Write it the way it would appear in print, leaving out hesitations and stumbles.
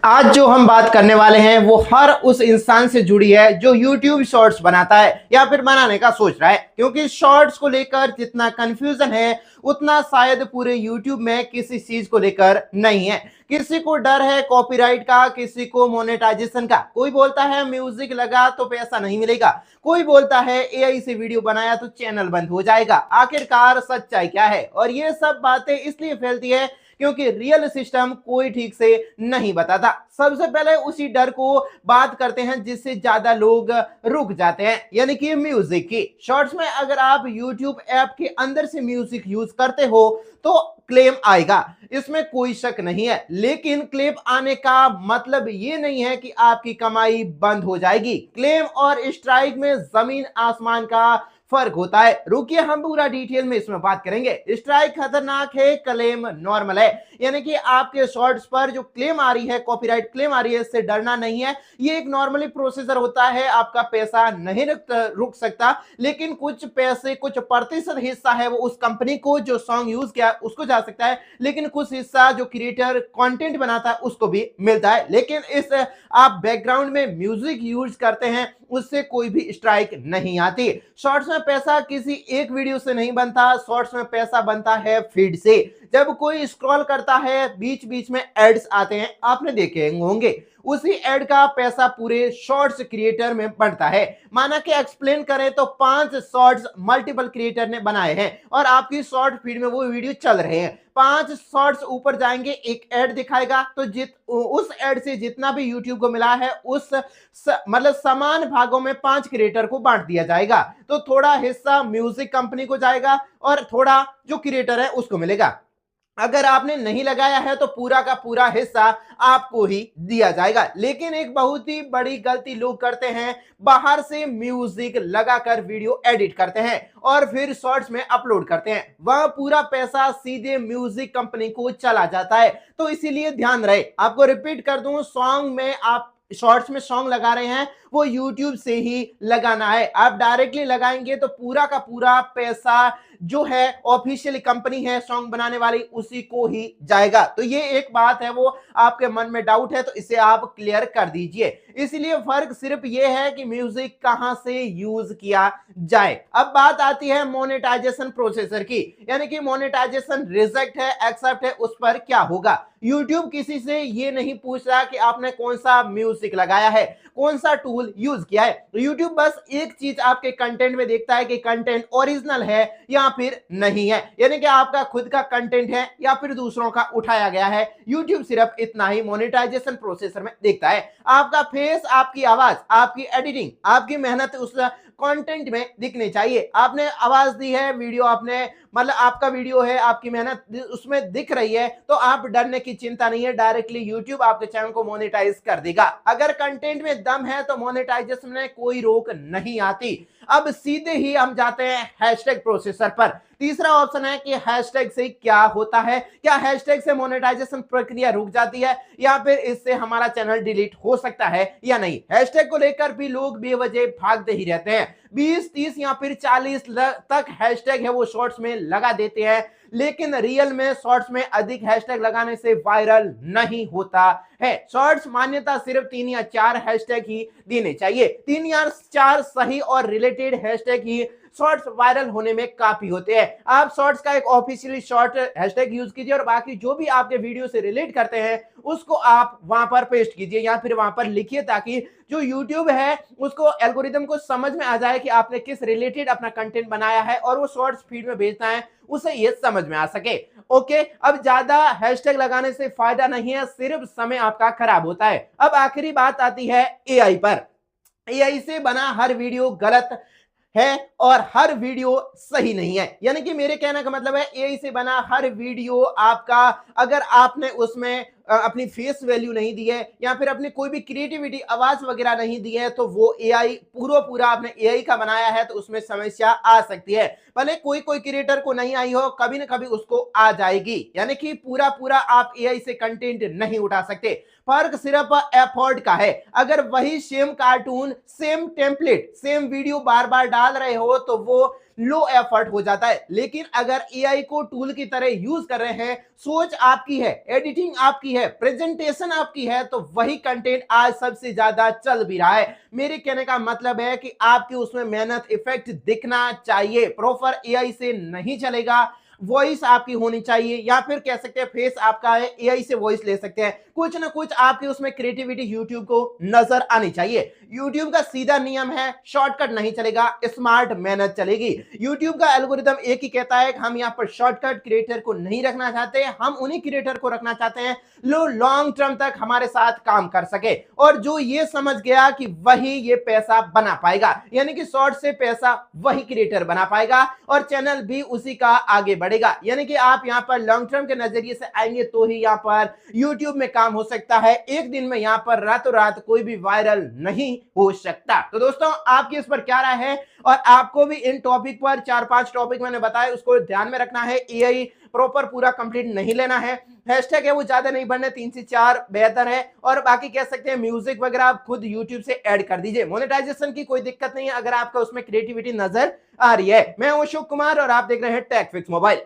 आज जो हम बात करने वाले हैं वो हर उस इंसान से जुड़ी है जो YouTube शॉर्ट्स बनाता है या फिर बनाने का सोच रहा है, क्योंकि शॉर्ट्स को लेकर जितना कंफ्यूजन है उतना शायद पूरे YouTube में किसी चीज को लेकर नहीं है। किसी को डर है कॉपीराइट का, किसी को मोनेटाइजेशन का, कोई बोलता है म्यूजिक लगा तो पैसा नहीं मिलेगा, कोई बोलता है एआई से वीडियो बनाया तो चैनल बंद हो जाएगा। आखिरकार सच्चाई क्या है? और ये सब बातें इसलिए फैलती है क्योंकि रियल सिस्टम कोई ठीक से नहीं बताता। सबसे पहले उसी डर को बात करते हैं जिससे ज्यादा लोग रुक जाते हैं, यानी कि म्यूजिक की। शॉर्ट्स में अगर आप YouTube ऐप के अंदर से म्यूजिक यूज करते हो तो क्लेम आएगा, इसमें कोई शक नहीं है। लेकिन क्लेम आने का मतलब ये नहीं है कि आपकी कमाई बंद हो जाएगी। क्लेम और स्ट्राइक में जमीन आसमान का फर्क होता है। रुकिए, हम पूरा डिटेल में इसमें बात करेंगे। स्ट्राइक खतरनाक है, क्लेम नॉर्मल है। यानी कि आपके शॉर्ट्स पर जो क्लेम आ रही है, कॉपीराइट क्लेम आ रही है, इससे डरना नहीं है। ये एक नॉर्मली प्रोसीजर होता है, आपका पैसा नहीं रुक सकता, लेकिन कुछ पैसे, कुछ प्रतिशत हिस्सा है वो उस कंपनी को जो सॉन्ग यूज किया उसको जा सकता है, लेकिन कुछ हिस्सा जो क्रिएटर कंटेंट बनाता है उसको भी मिलता है। लेकिन इस आप बैकग्राउंड में म्यूजिक यूज करते हैं उससे कोई भी स्ट्राइक नहीं आती। शॉर्ट्स में पैसा किसी एक वीडियो से नहीं बनता, शॉर्ट्स में पैसा बनता है फीड से। जब कोई स्क्रॉल करता है, बीच बीच में एड्स आते हैं, आपने देखे होंगे, उसी एड का पैसा पूरे शॉर्ट्स क्रिएटर में बनता है। माना कि एक्सप्लेन करें तो 5 शॉर्ट्स मल्टीपल क्रिएटर ने बनाए हैं और आपकी शॉर्ट फीड में वो वीडियो चल रहे हैं। 5 शॉर्ट्स ऊपर जाएंगे, एक एड दिखाएगा, तो उस एड से जितना भी YouTube को मिला है उस मतलब समान भागों में 5 क्रिएटर को बांट दिया जाएगा। तो थोड़ा हिस्सा म्यूजिक कंपनी को जाएगा और थोड़ा जो क्रिएटर है उसको मिलेगा। अगर आपने नहीं लगाया है तो पूरा का पूरा हिस्सा आपको ही दिया जाएगा। लेकिन एक बहुत ही बड़ी गलती लोग करते हैं, बाहर से म्यूजिक लगाकर वीडियो एडिट करते हैं और फिर शॉर्ट्स में अपलोड करते हैं। वह पूरा पैसा सीधे म्यूजिक कंपनी को चला जाता है। तो इसीलिए ध्यान रहे, आपको रिपीट कर दूं, सॉन्ग में आप शॉर्ट्स में सॉन्ग लगा रहे हैं वो YouTube से ही लगाना है। आप डायरेक्टली लगाएंगे तो पूरा का पूरा पैसा जो है ऑफिशियल कंपनी है सॉन्ग बनाने वाली उसी को ही जाएगा। तो ये एक बात है, वो आपके मन में डाउट है तो इसे आप क्लियर कर दीजिए। इसलिए फर्क सिर्फ ये है कि म्यूजिक कहां से यूज किया जाए। अब बात आती है मोनेटाइजेशन प्रोसेसर की, यानी कि मोनेटाइजेशन रिजेक्ट है, एक्सेप्ट है, उस पर क्या होगा। YouTube किसी से ये नहीं पूछ रहा कि आपने कौन सा म्यूजिक लगाया है, कौन सा टूल यूज किया है। YouTube बस एक चीज आपके कंटेंट में देखता है कि कंटेंट ओरिजिनल है या फिर नहीं है, यानी कि आपका खुद का कंटेंट है या फिर दूसरों का उठाया गया है। YouTube सिर्फ इतना ही मोनेटाइजेशन प्रोसेसर में देखता है। आपका फेस, आपकी आवाज, आपकी एडिटिंग, आपकी मेहनत उस कंटेंट में दिखनी चाहिए। आपने आवाज दी है, वीडियो आपने मतलब आपका वीडियो है, आपकी मेहनत उसमें दिख रही है, तो आप डरने की चिंता नहीं है, डायरेक्टली YouTube आपके चैनल को मोनेटाइज कर देगा। अगर कंटेंट में दम है तो मोनेटाइजेशन में कोई रोक नहीं आती। अब सीधे ही हम जाते हैं हैशटैग प्रोसेसर पर। तीसरा ऑप्शन है कि हैशटैग से क्या होता है, क्या हैशटैग से मोनेटाइजेशन प्रक्रिया रुक जाती है या फिर इससे हमारा चैनल डिलीट हो सकता है या नहीं। हैशटैग को लेकर भी लोग बेवजह भागते ही रहते हैं। 20, 30 या फिर 40 तक हैशटैग है वो शॉर्ट्स में लगा देते हैं, लेकिन रियल में शॉर्ट्स में अधिक हैशटैग लगाने से वायरल नहीं होता है। शॉर्ट्स मान्यता सिर्फ 3 या 4 हैशटैग ही देने चाहिए। 3 या 4 सही और रिलेटेड हैशटैग ही शॉर्ट्स वायरल होने में काफी होते हैं। आप शॉर्ट्स का एक ऑफिशियली शॉर्ट हैशटैग यूज कीजिए और बाकी जो भी आपके वीडियो से रिलेट करते हैं उसको आप वहां पर पेस्ट कीजिए या फिर वहां पर लिखिए, ताकि जो YouTube है उसको एल्गोरिदम को समझ में आ जाए कि आपने किस रिलेटेड अपना कंटेंट बनाया है और वो शॉर्ट्स फीड में भेजना है उसे ये समझ में आ सके। ओके, अब ज्यादा हैशटैग लगाने से फायदा नहीं है, सिर्फ समय आपका खराब होता है। अब आखिरी बात आती है एआई पर। एआई से बना हर वीडियो गलत है और हर वीडियो सही नहीं है। यानी कि मेरे कहने का मतलब है एआई से बना हर वीडियो आपका, अगर आपने उसमें अपनी फेस वैल्यू नहीं दी है या फिर अपनी कोई भी क्रिएटिविटी, आवाज वगैरह नहीं दी है, तो वो एआई पूरा आपने एआई का बनाया है तो उसमें समस्या आ सकती है। भले कोई क्रिएटर को नहीं आई हो, कभी ना कभी उसको आ जाएगी। यानी कि पूरा आप एआई से कंटेंट नहीं उठा सकते। फर्क सिर्फ एफर्ट का है। अगर वही same cartoon, same template, same video बार बार डाल रहे हो तो वो लो एफर्ट हो जाता है। लेकिन अगर एआई को टूल की तरह यूज कर रहे हैं, सोच आपकी है, एडिटिंग आपकी है, प्रेजेंटेशन आपकी है, तो वही कंटेंट आज सबसे ज्यादा चल भी रहा है। मेरे कहने का मतलब है कि आपके उसमें मेहनत इफेक्ट दिखना चाहिए, प्रॉपर एआई से नहीं चलेगा। वॉइस आपकी होनी चाहिए, या फिर कह सकते हैं फेस आपका है, एआई से वॉइस ले सकते हैं। कुछ ना कुछ आपके उसमें क्रिएटिविटी यूट्यूब को नजर आनी चाहिए। यूट्यूब का सीधा नियम है, शॉर्टकट नहीं चलेगा, स्मार्ट मेहनत चलेगी। यूट्यूब का एल्गोरिदम एक ही कहता है कि हम यहाँ पर शॉर्टकट क्रिएटर को नहीं रखना चाहते, हम उन्हीं क्रिएटर को रखना चाहते हैं जो लॉन्ग टर्म तक हमारे साथ काम कर सके, और जो ये समझ गया कि वही ये पैसा बना पाएगा, यानी कि शॉर्ट से पैसा वही क्रिएटर बना पाएगा और चैनल भी उसी का आगे बढ़ेगा। यानी कि आप यहाँ पर लॉन्ग टर्म के नजरिए से आएंगे तो ही यहाँ पर यूट्यूब में काम हो सकता है। एक दिन में यहाँ पर रातों रात कोई भी वायरल नहीं हो सकता। तो दोस्तों, आपकी इस पर क्या राय है, और आपको भी इन टॉपिक पर 4-5 टॉपिक मैंने बताया उसको ध्यान में रखना है, एआई प्रॉपर पूरा कंप्लीट नहीं लेना है। हैशटैग है वो ज्यादा नहीं बढ़ने, 3 से 4 बेहतर है। और बाकी कह सकते हैं म्यूजिक वगैरह आप खुद यूट्यूब से ऐड कर दीजिए, मोनेटाइजेशन की कोई दिक्कत नहीं है अगर आपका उसमें क्रिएटिविटी नजर आ रही है। मैं अशोक कुमार और आप देख रहे हैं टेक फिक्स मोबाइल।